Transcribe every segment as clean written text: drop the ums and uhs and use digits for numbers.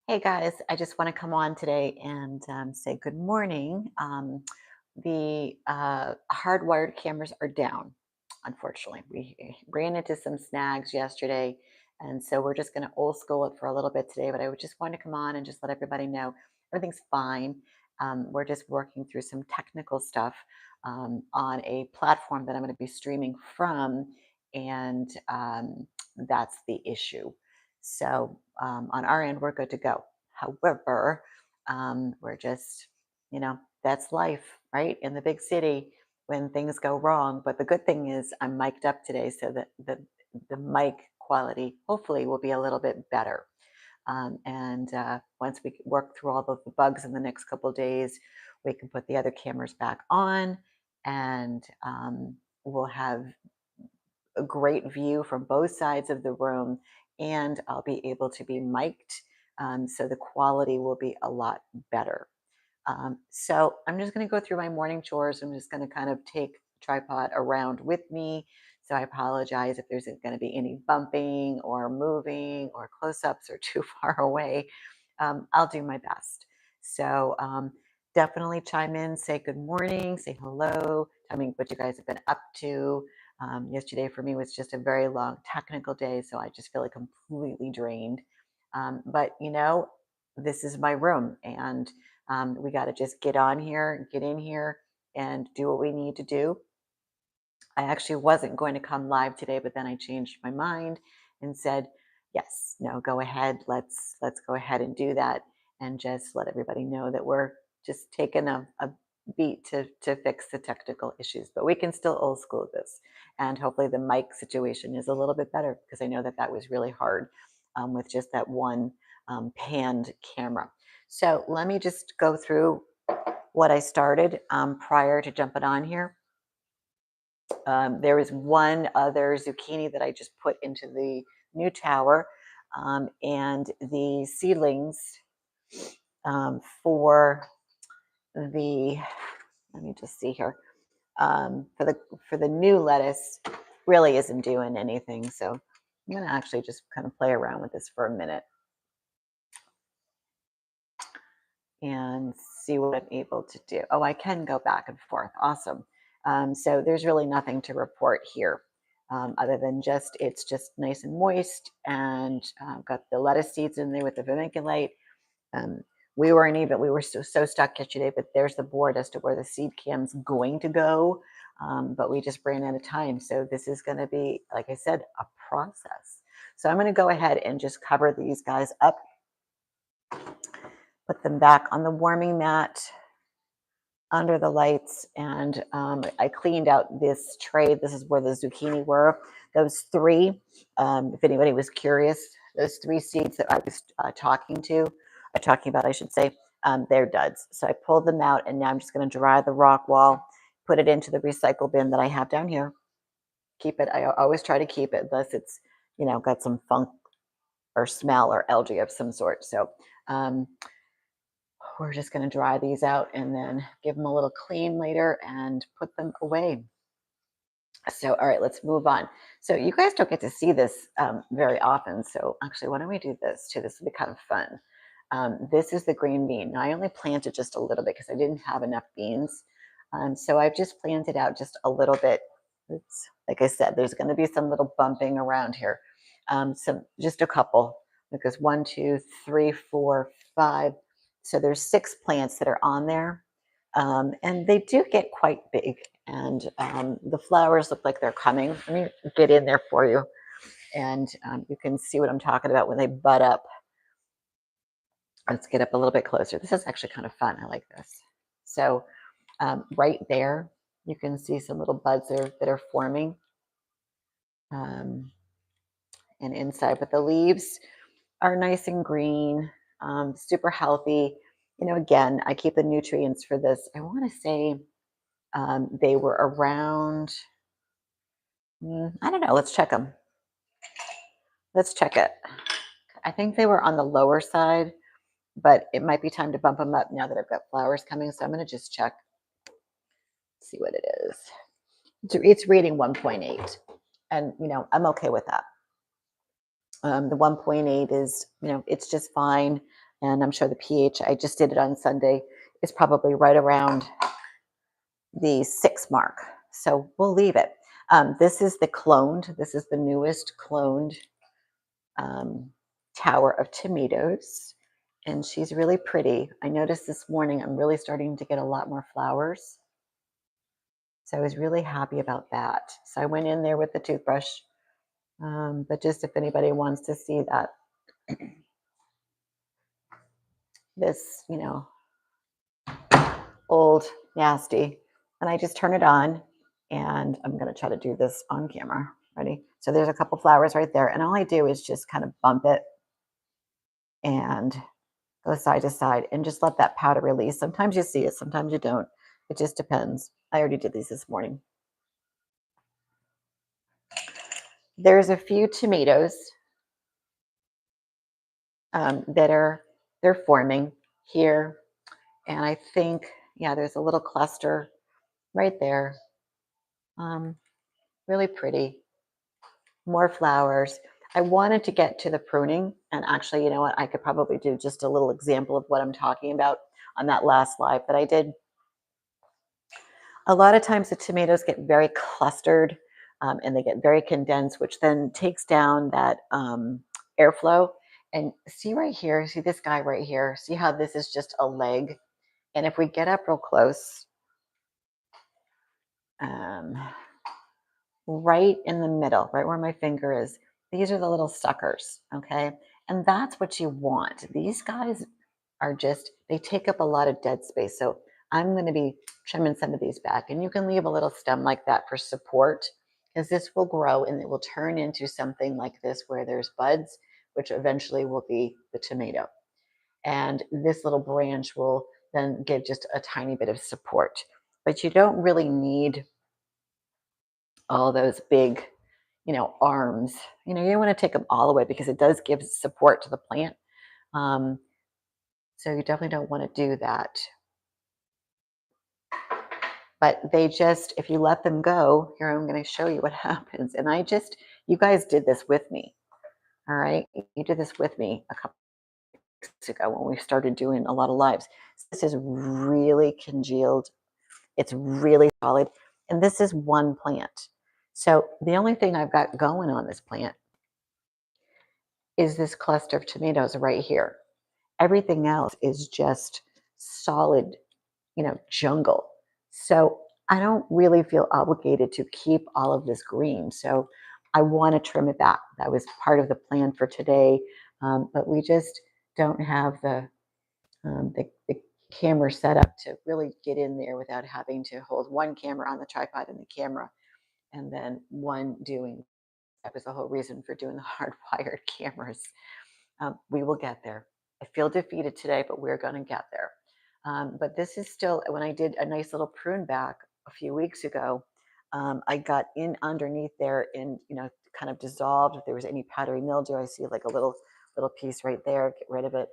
Hey guys, I just want to come on today and say good morning. The hardwired cameras are down, unfortunately. We ran into some snags yesterday, and so we're just going to old school it for a little bit today. But I would just want to come on and just let everybody know everything's fine. We're just working through some technical stuff on a platform that I'm going to be streaming from, and that's the issue. So on our end, we're good to go. However, we're just, that's life, right? In the big city when things go wrong. But the good thing is I'm mic'd up today so that the mic quality hopefully will be a little bit better. And once we work through all of the bugs in the next couple of days, we can put the other cameras back on and we'll have a great view from both sides of the room, and I'll be able to be mic'd, so the quality will be a lot better. So I'm just going to go through my morning chores. I'm just going to kind of take the tripod around with me. So I apologize if there's going to be any bumping or moving or close-ups or too far away. I'll do my best. So definitely chime in, say good morning, say hello, tell me what you guys have been up to. Yesterday for me was just a very long technical day, so I just feel like completely drained. But this is my room, and we got to just get on here, get in here, and do what we need to do. I actually wasn't going to come live today, but then I changed my mind and said, yes, no, go ahead. Let's go ahead and do that, and just let everybody know that we're just taking a beat to fix the technical issues. But we can still old school this, and hopefully the mic situation is a little bit better because I know that that was really hard with just that one panned camera. So let me just go through what I started prior to jumping on here. There was one other zucchini that I just put into the new tower, and the seedlings for the, let me just see here, for the new lettuce really isn't doing anything. So I'm going to actually just kind of play around with this for a minute and see what I'm able to do. Oh, I can go back and forth. Awesome. So there's really nothing to report here other than just it's just nice and moist, and got the lettuce seeds in there with the vermiculite. Um, we were so stuck yesterday, but there's the board as to where the seed cam's going to go. But we just ran out of time. So this is going to be, like I said, a process. So I'm going to go ahead and just cover these guys up, put them back on the warming mat under the lights, and I cleaned out this tray. This is where the zucchini were. Those three, if anybody was curious, those three seeds that I was talking about, I should say, they're duds. So I pulled them out, and now I'm just going to dry the rock wall, put it into the recycle bin that I have down here. Keep it. I always try to keep it, unless it's got some funk or smell or algae of some sort. So we're just going to dry these out and then give them a little clean later and put them away. So, all right, let's move on. So you guys don't get to see this very often. So actually, why don't we do this too? This will be kind of fun. This is the green bean. Now, I only planted just a little bit because I didn't have enough beans. So I've just planted out just a little bit. It's, like I said, there's going to be some little bumping around here. Just a couple, because 1, 2, 3, 4, 5. So there's 6 plants that are on there. And they do get quite big, and the flowers look like they're coming. Let me get in there for you, and you can see what I'm talking about when they bud up. Let's get up a little bit closer. This is actually kind of fun. I like this. So right there, you can see some little buds that are forming, and inside, but the leaves are nice and green, super healthy. Again, I keep the nutrients for this. I want to say they were around, I don't know, let's check them. Let's check it. I think they were on the lower side, but it might be time to bump them up now that I've got flowers coming. So I'm going to just check, see what it is. It's reading 1.8, and I'm okay with that. The 1.8 is, it's just fine. And I'm sure the pH, I just did it on Sunday, is probably right around the 6 mark. So we'll leave it. This is the cloned, this is the newest cloned um, tower of tomatoes. And she's really pretty. I noticed this morning I'm really starting to get a lot more flowers. So I was really happy about that. So I went in there with the toothbrush. But just if anybody wants to see that, this, old nasty, and I just turn it on, and I'm going to try to do this on camera. Ready? So there's a couple flowers right there, and all I do is just kind of bump it and go side to side and just let that powder release. Sometimes you see it, sometimes you don't. It just depends. I already did these this morning. There's a few tomatoes that they're forming here, and I think, yeah, there's a little cluster right there. Um, really pretty. More flowers. I wanted to get to the pruning, and actually, you know what? I could probably do just a little example of what I'm talking about on that last live that I did. A lot of times the tomatoes get very clustered and they get very condensed, which then takes down that airflow. And see right here, see this guy right here, see how this is just a leg? And if we get up real close, um, right in the middle, right where my finger is, these are the little suckers, okay? And that's what you want. These guys are just, they take up a lot of dead space. So I'm going to be trimming some of these back, and you can leave a little stem like that for support, because this will grow and it will turn into something like this where there's buds, which eventually will be the tomato. And this little branch will then give just a tiny bit of support. But you don't really need all those big, arms. You don't want to take them all away because it does give support to the plant. Um, so you definitely don't want to do that. But they just, if you let them go, here I'm going to show you what happens. And you guys did this with me. All right. You did this with me a couple weeks ago when we started doing a lot of lives. This is really congealed. It's really solid. And this is one plant. So the only thing I've got going on this plant is this cluster of tomatoes right here. Everything else is just solid, jungle. So I don't really feel obligated to keep all of this green. So I want to trim it back. That was part of the plan for today. But we just don't have the camera set up to really get in there without having to hold one camera on the tripod and the camera, and then one doing. That was the whole reason for doing the hardwired cameras. We will get there. I feel defeated today, but we're going to get there. But this is still, when I did a nice little prune back a few weeks ago, I got in underneath there and, kind of dissolved. If there was any powdery mildew, I see like a little piece right there, get rid of it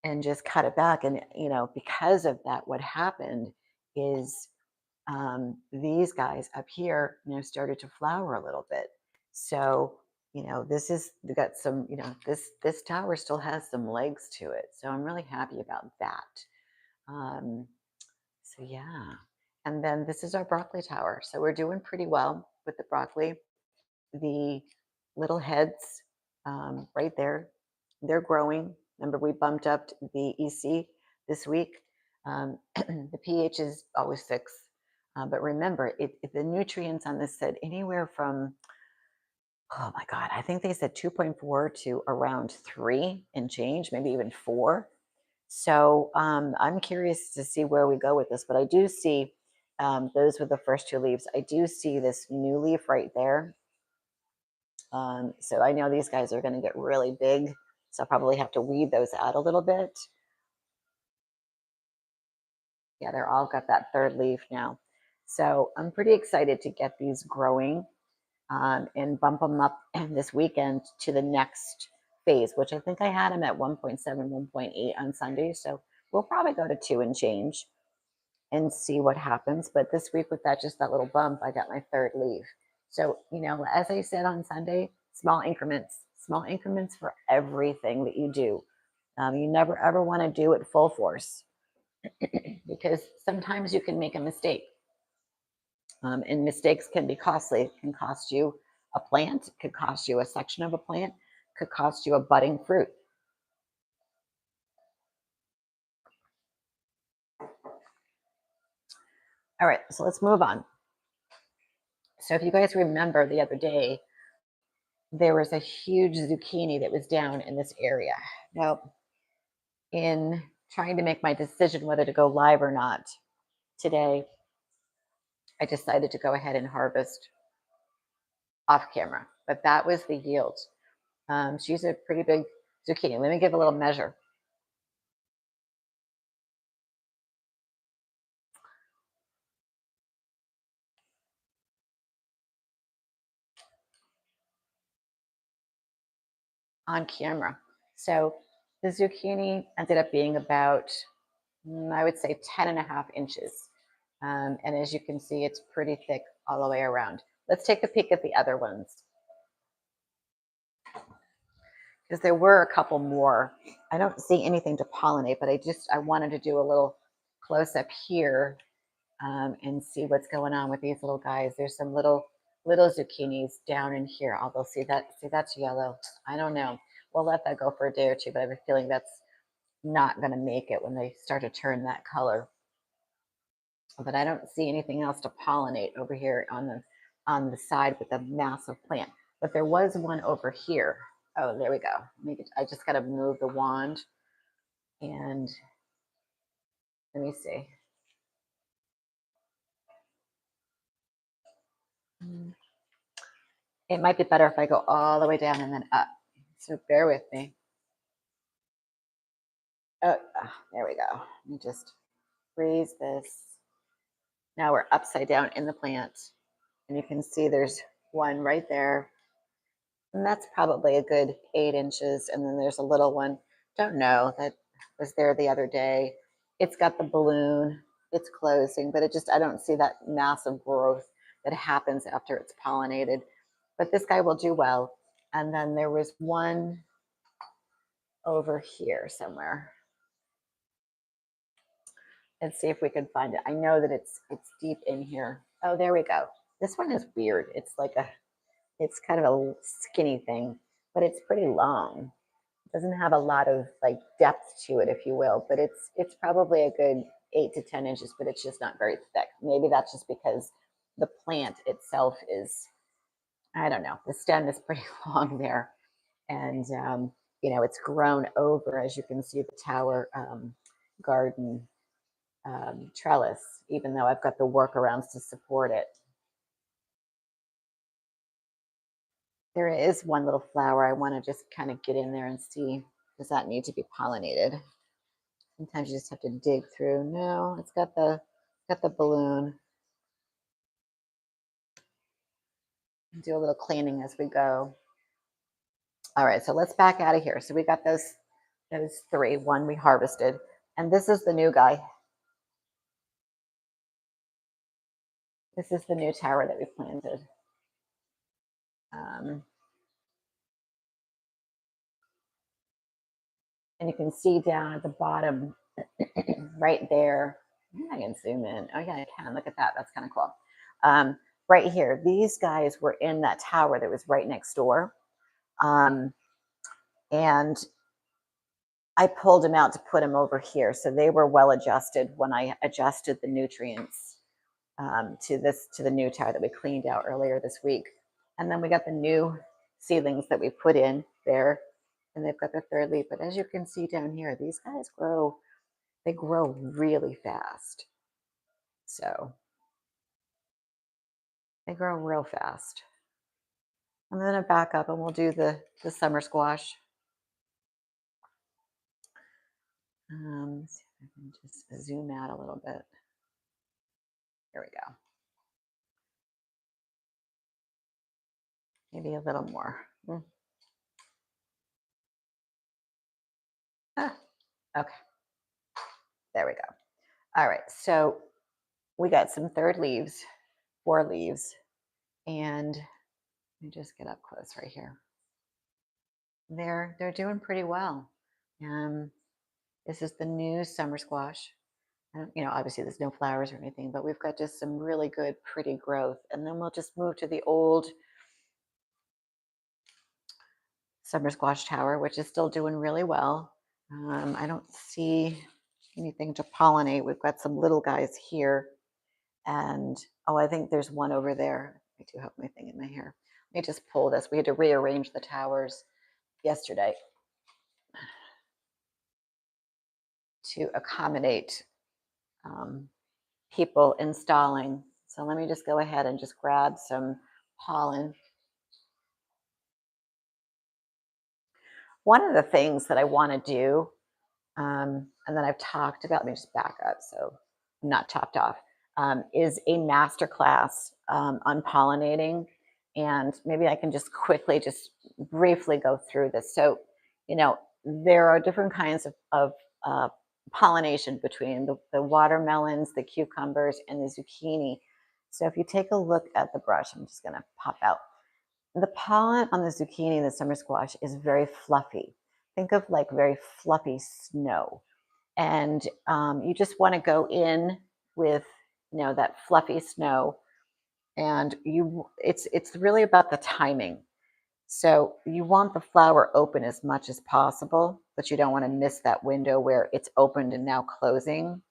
and just cut it back. And, because of that, what happened is these guys up here, started to flower a little bit. So, this is, we got some, this tower still has some legs to it. So I'm really happy about that. So yeah. And then this is our broccoli tower. So we're doing pretty well with the broccoli. The little heads right there, they're growing. Remember, we bumped up the EC this week. The pH is always 6. But remember, the nutrients on this said anywhere from, oh my God, I think they said 2.4 to around 3 and change, maybe even 4. So I'm curious to see where we go with this. But I do see those were the first 2 leaves. I do see this new leaf right there. So I know these guys are going to get really big. So I'll probably have to weed those out a little bit. Yeah, they're all got that 3rd leaf now. So I'm pretty excited to get these growing and bump them up this weekend to the next phase, which I think I had them at 1.7, 1.8 on Sunday. So we'll probably go to 2 and change and see what happens. But this week with just that little bump, I got my 3rd leaf. So, as I said on Sunday, small increments, Small increments for everything that you do. You never ever want to do it full force because sometimes you can make a mistake. And mistakes can be costly. It can cost you a plant, it could cost you a section of a plant, it could cost you a budding fruit. All right, so let's move on. So if you guys remember the other day, there was a huge zucchini that was down in this area. Now, in trying to make my decision whether to go live or not today, I decided to go ahead and harvest off camera, but that was the yield. She's a pretty big zucchini. Let me give a little measure. On camera. So the zucchini ended up being about, I would say 10.5 inches. And as you can see, it's pretty thick all the way around. Let's take a peek at the other ones. Because there were a couple more. I don't see anything to pollinate, but I wanted to do a little close up here and see what's going on with these little guys. There's some little zucchinis down in here. Although see that's yellow. I don't know. We'll let that go for a day or two, but I have a feeling that's not going to make it when they start to turn that color. But I don't see anything else to pollinate over here on the side with a massive plant. But there was one over here. Oh, there we go. I just got to move the wand and let me see. It might be better if I go all the way down and then up. So bear with me. Oh, there we go. Let me just freeze this. Now we're upside down in the plant. And you can see there's one right there. And that's probably a good 8 inches. And then there's a little one. Don't know, that was there the other day. It's got the balloon. It's closing, but I don't see that massive growth that happens after it's pollinated. But this guy will do well. And then there was one over here somewhere. Let's see if we can find it. I know that it's deep in here. Oh, there we go. This one is weird. It's kind of a skinny thing, but it's pretty long. It doesn't have a lot of like depth to it, if you will, but it's probably a good 8 to 10 inches, but it's just not very thick. Maybe that's just because the plant itself is, I don't know, the stem is pretty long there. And, it's grown over, as you can see, the tower garden trellis, even though I've got the workarounds to support it. There is one little flower I want to just kind of get in there and see, does that need to be pollinated? Sometimes you just have to dig through. No, it's got the balloon. Do a little cleaning as we go. All right, so let's back out of here. So we got those three. One we harvested, and this is the new guy. This is the new tower that we planted. And you can see down at the bottom, right there. I can zoom in. Oh yeah, I can. Look at that. That's kind of cool. Right here, these guys were in that tower that was right next door. And I pulled them out to put them over here. So they were well adjusted when I adjusted the nutrients to the new tower that we cleaned out earlier this week. And then we got the new seedlings that we put in there, and they've got their third leaf. But as you can see down here, these guys they grow really fast. So they grow real fast. I'm going to back up and we'll do the summer squash. See if I can just zoom out a little bit. Here we go. Maybe a little more. Okay. There we go. All right. So we got some third leaves, 4 leaves, and let me just get up close right here. they're doing pretty well. Um, this is the new summer squash. Obviously there's no flowers or anything, but we've got just some really good, pretty growth. And then we'll just move to the old summer squash tower, which is still doing really well. I don't see anything to pollinate. We've got some little guys here. And oh, I think there's one over there. I do have my thing in my hair. Let me just pull this. We had to rearrange the towers yesterday to accommodate people installing. So let me just go ahead and just grab some pollen. One of the things that I want to do, and then I've talked about, let me just back up so I'm not chopped off, is a master class on pollinating. And maybe I can just quickly, just briefly go through this. So, there are different kinds of pollination between the watermelons, the cucumbers, and the zucchini. So if you take a look at the brush, I'm just going to pop out. The pollen on the zucchini and the summer squash is very fluffy. Think of like very fluffy snow. And you just want to go in with, that fluffy snow. And it's really about the timing. So you want the flower open as much as possible, but you don't want to miss that window where it's opened and now closing.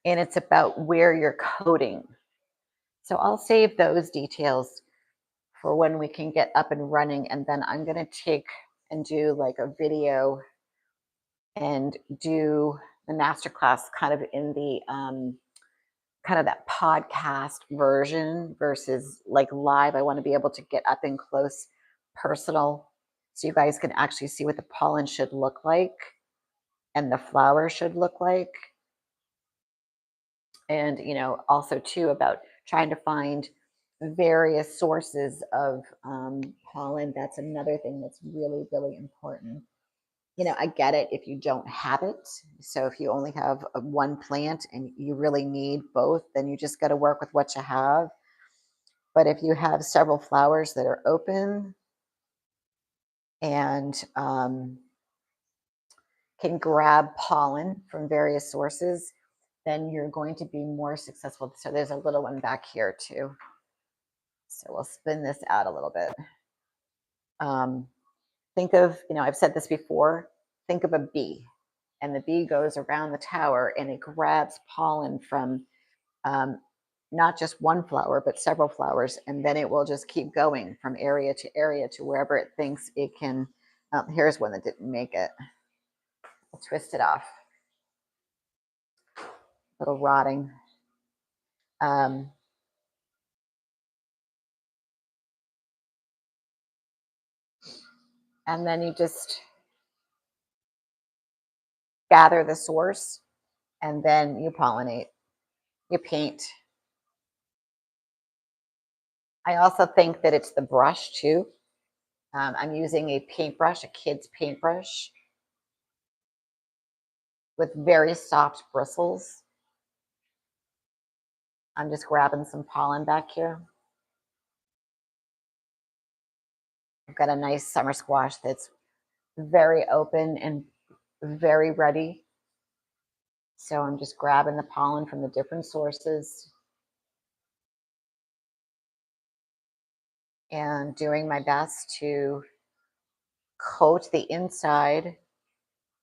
And it's about where you're coating. So I'll save those details for when we can get up and running. And then I'm going to take and do like a video and do the masterclass kind of in the kind of that podcast version versus like live. I want to be able to get up and close personal so you guys can actually see what the pollen should look like and the flower should look like. And, also too about trying to find various sources of pollen. That's another thing that's really, really important. I get it if you don't have it. So if you only have one plant and you really need both, then you just got to work with what you have. But if you have several flowers that are open and can grab pollen from various sources, then you're going to be more successful. So there's a little one back here too. So we'll spin this out a little bit. Think of, I've said this before, think of a bee. And the bee goes around the tower and it grabs pollen from not just one flower, but several flowers. And then it will just keep going from area to wherever it thinks it can. Here's one that didn't make it. I'll twist it off. A little rotting. And then you just gather the source and then you pollinate, you paint. I also think that it's the brush too. I'm using a paintbrush, a kid's paintbrush with very soft bristles. I'm just grabbing some pollen back here. I've got a nice summer squash that's very open and very ready. So I'm just grabbing the pollen from the different sources and doing my best to coat the inside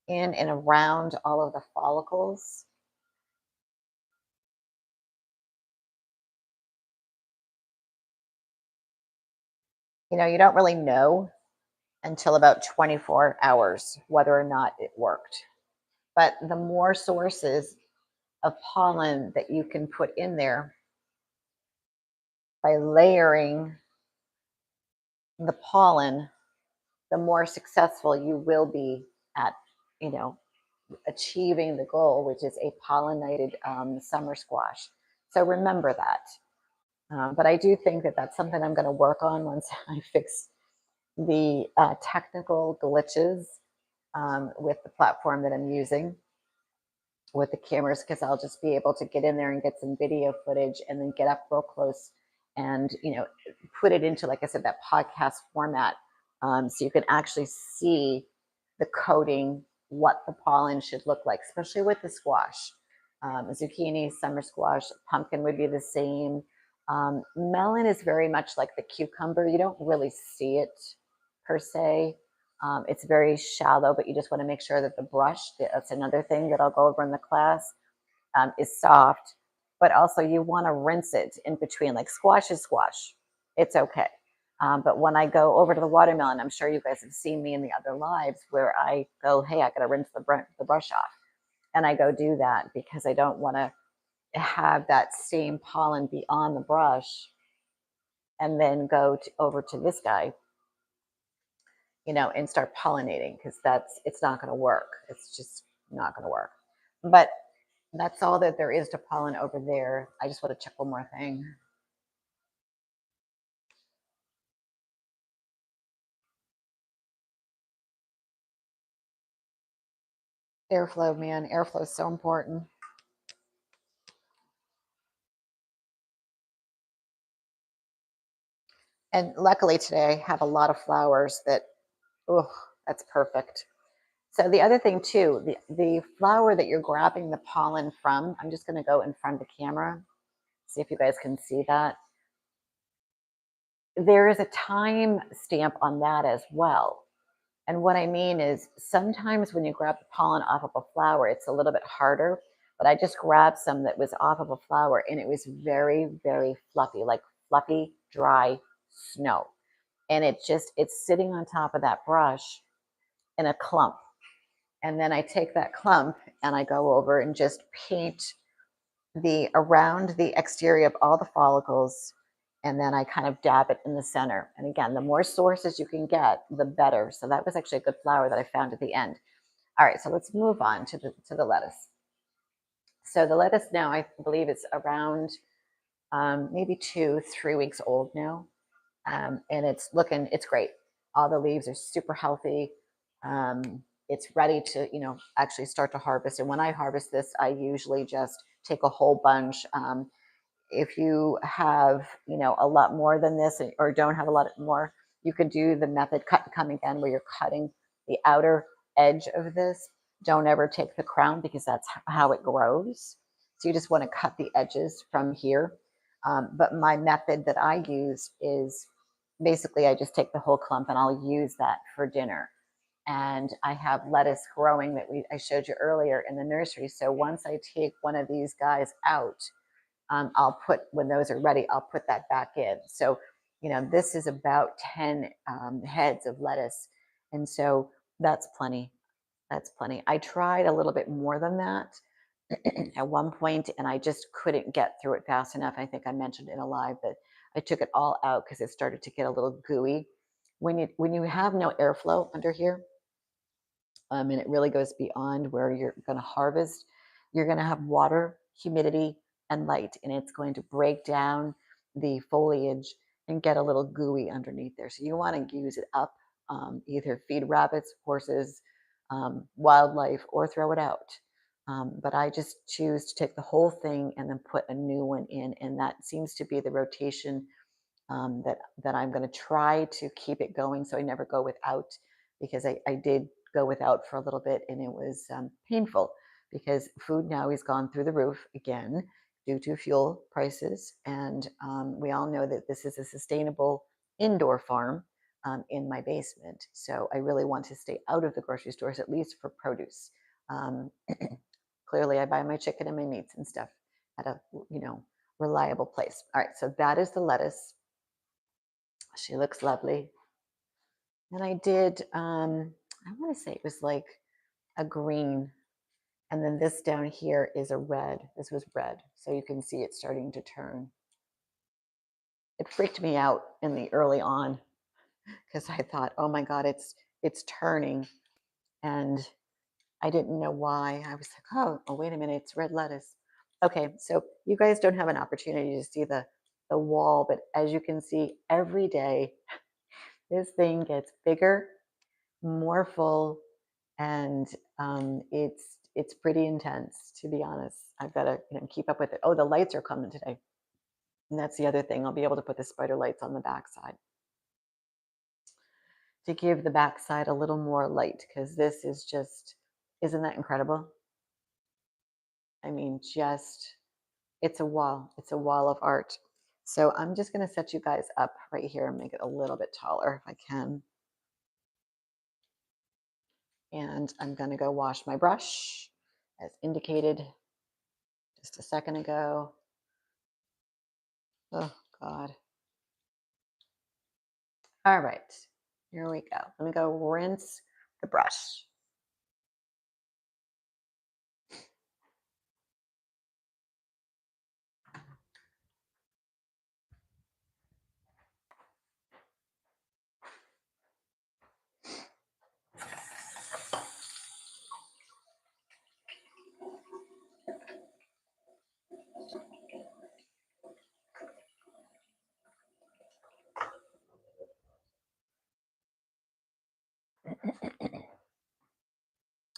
in and around all of the follicles. You don't really know until about 24 hours whether or not it worked. But the more sources of pollen that you can put in there by layering the pollen, the more successful you will be at, achieving the goal, which is a pollinated summer squash. So remember that. But I do think that that's something I'm going to work on once I fix the technical glitches with the platform that I'm using with the cameras, because I'll just be able to get in there and get some video footage and then get up real close and, put it into, like I said, that podcast format So you can actually see the coating, what the pollen should look like, especially with the squash. Zucchini, summer squash, pumpkin would be the same. Melon is very much like the cucumber. You don't really see it per se. It's very shallow, but you just want to make sure that the brush, that's another thing that I'll go over in the class, is soft. But also you want to rinse it in between. Like squash is squash. It's okay. But when I go over to the watermelon, I'm sure you guys have seen me in the other lives where I go, hey, I got to rinse the brush off. And I go do that because I don't want to have that same pollen be on the brush and then go over to this guy, and start pollinating, because it's not going to work. It's just not going to work. But that's all that there is to pollen over there. I just want to check one more thing. Airflow, man. Airflow is so important. And luckily today I have a lot of flowers that, oh, that's perfect. So the other thing too, the flower that you're grabbing the pollen from, I'm just going to go in front of the camera, see if you guys can see that. There is a time stamp on that as well. And what I mean is sometimes when you grab the pollen off of a flower, it's a little bit harder. But I just grabbed some that was off of a flower and it was very, very fluffy, like fluffy, dry snow. And it's sitting on top of that brush in a clump. And then I take that clump and I go over and just paint the around the exterior of all the follicles, and then I kind of dab it in the center. And again, the more sources you can get, the better. So that was actually a good flower that I found at the end. All right, so let's move on to the lettuce. So the lettuce now, I believe it's around maybe 2-3 weeks old now, and it's great. All the leaves are super healthy. It's ready to actually start to harvest. And when I harvest this, I usually just take a whole bunch. If you have a lot more than this, or don't have a lot more, you could do the method cut and come again, where you're cutting the outer edge of this. Don't ever take the crown, because that's how it grows. So you just want to cut the edges from here. But my method that I use is basically I just take the whole clump and I'll use that for dinner. And I have lettuce growing that I showed you earlier in the nursery. So once I take one of these guys out, when those are ready, I'll put that back in. So, this is about 10 heads of lettuce. And so that's plenty. That's plenty. I tried a little bit more than that at one point, and I just couldn't get through it fast enough. I think I mentioned in a live that I took it all out because it started to get a little gooey. When you have no airflow under here, and it really goes beyond where you're going to harvest, you're going to have water, humidity, and light, and it's going to break down the foliage and get a little gooey underneath there. So you want to use it up, either feed rabbits, horses, wildlife, or throw it out. But I just choose to take the whole thing and then put a new one in, and that seems to be the rotation that I'm going to try to keep it going, so I never go without, because I did go without for a little bit, and it was painful, because food now has gone through the roof again due to fuel prices, and we all know that this is a sustainable indoor farm in my basement, so I really want to stay out of the grocery stores, at least for produce. Um, Clearly, I buy my chicken and my meats and stuff at a reliable place. All right, so that is the lettuce. She looks lovely. And I did, I want to say it was like a green. And then this down here is a red. This was red. So you can see it starting to turn. It freaked me out in the early on, because I thought, oh my God, it's turning. And I didn't know why. I was like, oh, wait a minute, it's red lettuce. Okay, so you guys don't have an opportunity to see the wall, but as you can see, every day this thing gets bigger, more full, and it's pretty intense, to be honest. I've got to keep up with it. Oh, the lights are coming today, and that's the other thing. I'll be able to put the spider lights on the backside. to give the backside a little more light, because this is just, isn't that incredible? I mean, just, it's a wall. It's a wall of art. So I'm just going to set you guys up right here and make it a little bit taller if I can. And I'm going to go wash my brush as indicated just a second ago. Oh, God. All right, here we go. Let me go rinse the brush.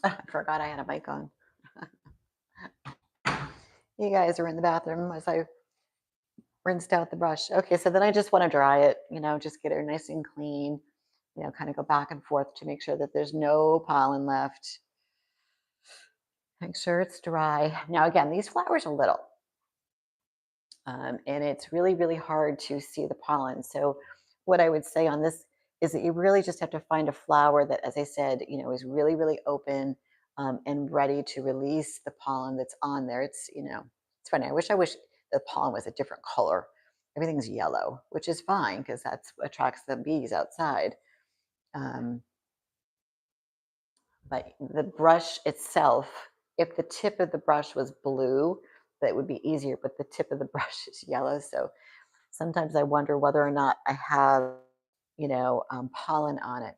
I forgot I had a mic on. You guys are in the bathroom as I rinsed out the brush. Okay, so then I just want to dry it, just get it nice and clean, kind of go back and forth to make sure that there's no pollen left. Make sure it's dry. Now, again, these flowers are little, and it's really, really hard to see the pollen. So what I would say on this is that you really just have to find a flower that, as I said, is really, really open, and ready to release the pollen that's on there. It's funny. I wish the pollen was a different color. Everything's yellow, which is fine because that's what attracts the bees outside. Um, but the brush itself, if the tip of the brush was blue, that would be easier, but the tip of the brush is yellow. So sometimes I wonder whether or not I have, pollen on it.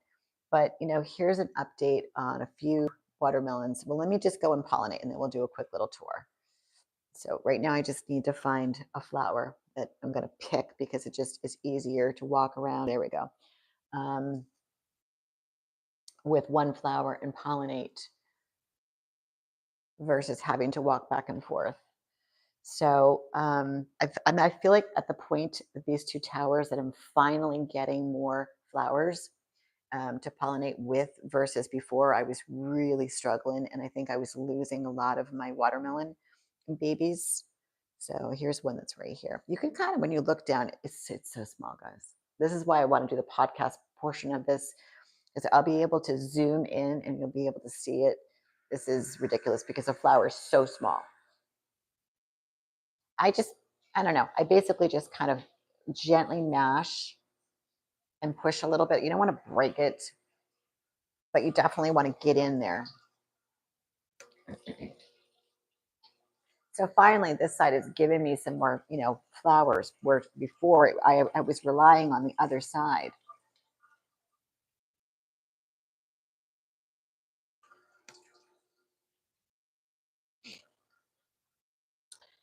But, here's an update on a few watermelons. Well, let me just go and pollinate and then we'll do a quick little tour. So right now I just need to find a flower that I'm going to pick because it just is easier to walk around. There we go. Um, with one flower and pollinate versus having to walk back and forth. So I feel like at the point of these two towers that I'm finally getting more flowers to pollinate with versus before I was really struggling. And I think I was losing a lot of my watermelon babies. So here's one that's right here. You can kind of, when you look down, it's so small, guys. This is why I want to do the podcast portion of this, is I'll be able to zoom in and you'll be able to see it. This is ridiculous because the flower is so small. I don't know. I basically just kind of gently mash and push a little bit. You don't want to break it, but you definitely want to get in there. So finally, this side is giving me some more, flowers, where before I was relying on the other side.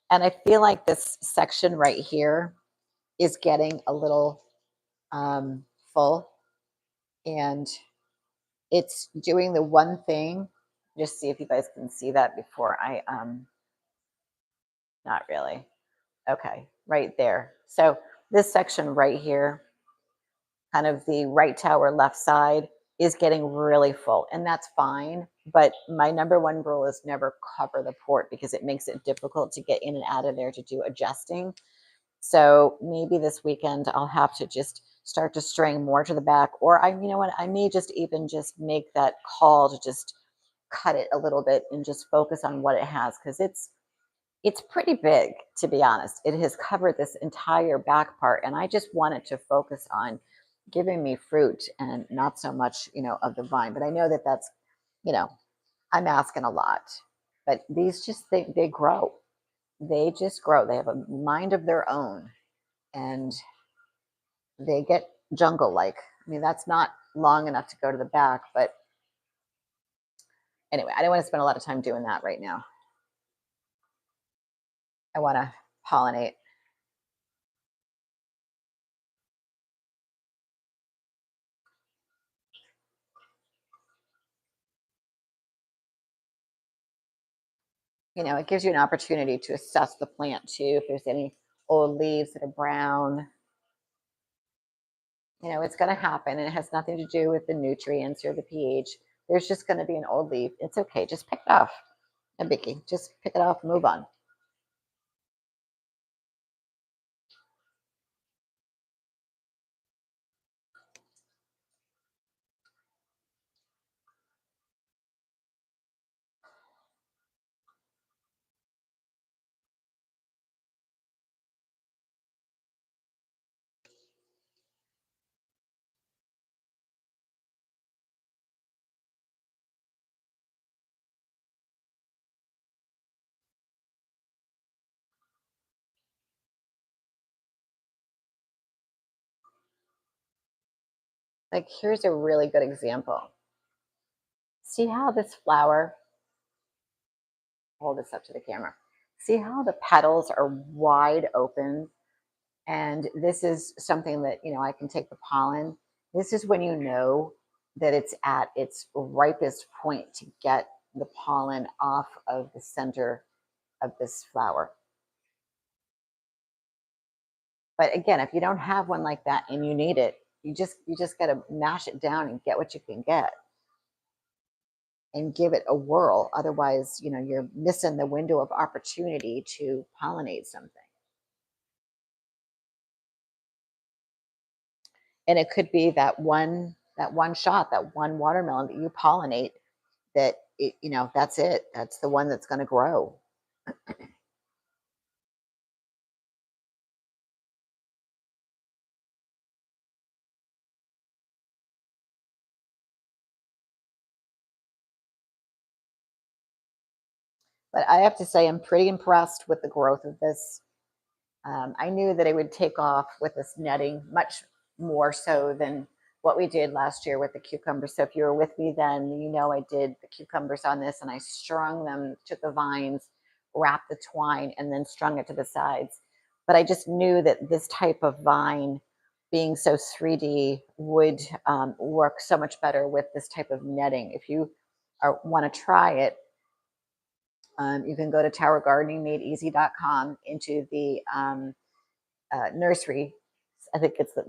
And I feel like this section right here is getting a little full, and it's doing the one thing. Just see if you guys can see that before I not really. Okay, right there. So this section right here, kind of the right tower left side, is getting really full, and that's fine. But my number one rule is never cover the port because it makes it difficult to get in and out of there to do adjusting. So maybe this weekend I'll have to just start to string more to the back, or I may just even just make that call to just cut it a little bit and just focus on what it has, because it's pretty big, to be honest. It has covered this entire back part, and I just wanted to focus on giving me fruit and not so much, of the vine. But I know that that's, you know, I'm asking a lot. But these just they grow. They just grow. They have a mind of their own, and they get jungle-like. I mean, that's not long enough to go to the back, but anyway, I don't want to spend a lot of time doing that right now. I want to pollinate. It gives you an opportunity to assess the plant too, if there's any old leaves that are brown. You know, it's going to happen, and it has nothing to do with the nutrients or the pH. There's just going to be an old leaf. It's okay. Just pick it off. No biggie. Just pick it off and move on. Like, here's a really good example. See how this flower, hold this up to the camera. See how the petals are wide open. And this is something that, you know, I can take the pollen. This is when you know that it's at its ripest point to get the pollen off of the center of this flower. But again, if you don't have one like that and you need it, you just got to mash it down and get what you can get and give it a whirl. Otherwise, you know, you're missing the window of opportunity to pollinate something. And it could be that one shot, that one watermelon that you pollinate, that it, you know, that's it. That's the one that's going to grow. But I have to say, I'm pretty impressed with the growth of this. I knew that it would take off with this netting much more so than what we did last year with the cucumbers. So if you were with me then, you know I did the cucumbers on this and I strung them, took the vines, wrapped the twine, and then strung it to the sides. But I just knew that this type of vine, being so 3D, would work so much better with this type of netting. If you want to try it, you can go to towergardeningmadeeasy.com into the nursery. I think it's the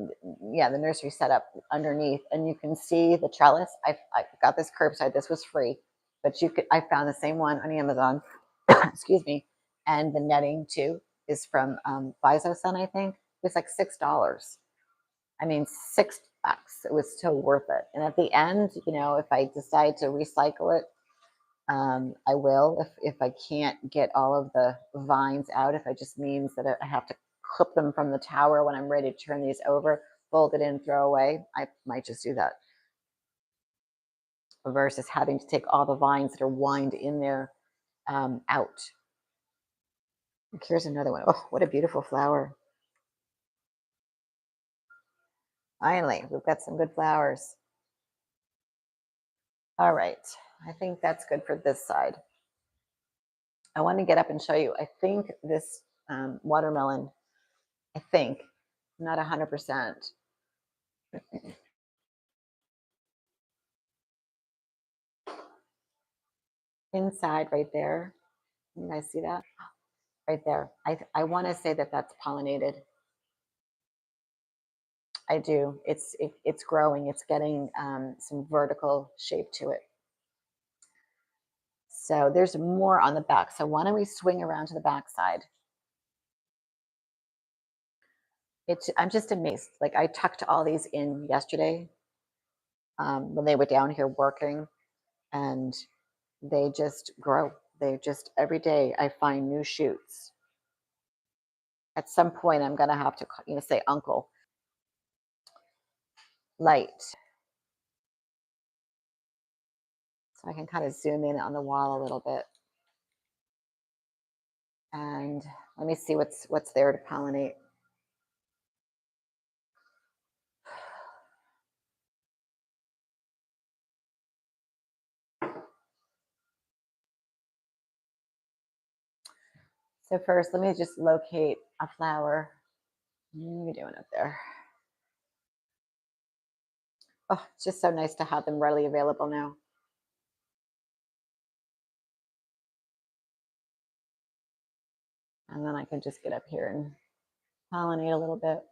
nursery setup underneath, and you can see the trellis. I got this curbside. This was free, but I found the same one on Amazon. Excuse me, and the netting too is from Visosun. I think it was like $6. I mean, $6. It was still worth it. And at the end, you know, if I decide to recycle it, I will. If I can't get all of the vines out, if it just means that I have to clip them from the tower when I'm ready to turn these over, fold it in, throw away, I might just do that versus having to take all the vines that are wined in there out. Here's another one. Oh, what a beautiful flower. Finally, we've got some good flowers. All right. I think that's good for this side. I want to get up and show you. I think this watermelon, I think, not 100%. Inside right there. You guys see that? Right there. I want to say that that's pollinated. I do. It's growing. It's getting some vertical shape to it. So there's more on the back. So why don't we swing around to the back side? I'm just amazed. Like, I tucked all these in yesterday when they were down here working, and they just grow. They just every day I find new shoots. At some point, I'm gonna have to, say uncle. Light. So I can kind of zoom in on the wall a little bit. And let me see what's there to pollinate. So first, let me just locate a flower. What are you doing up there? Oh, it's just so nice to have them readily available now. And then I can just get up here and pollinate a little bit.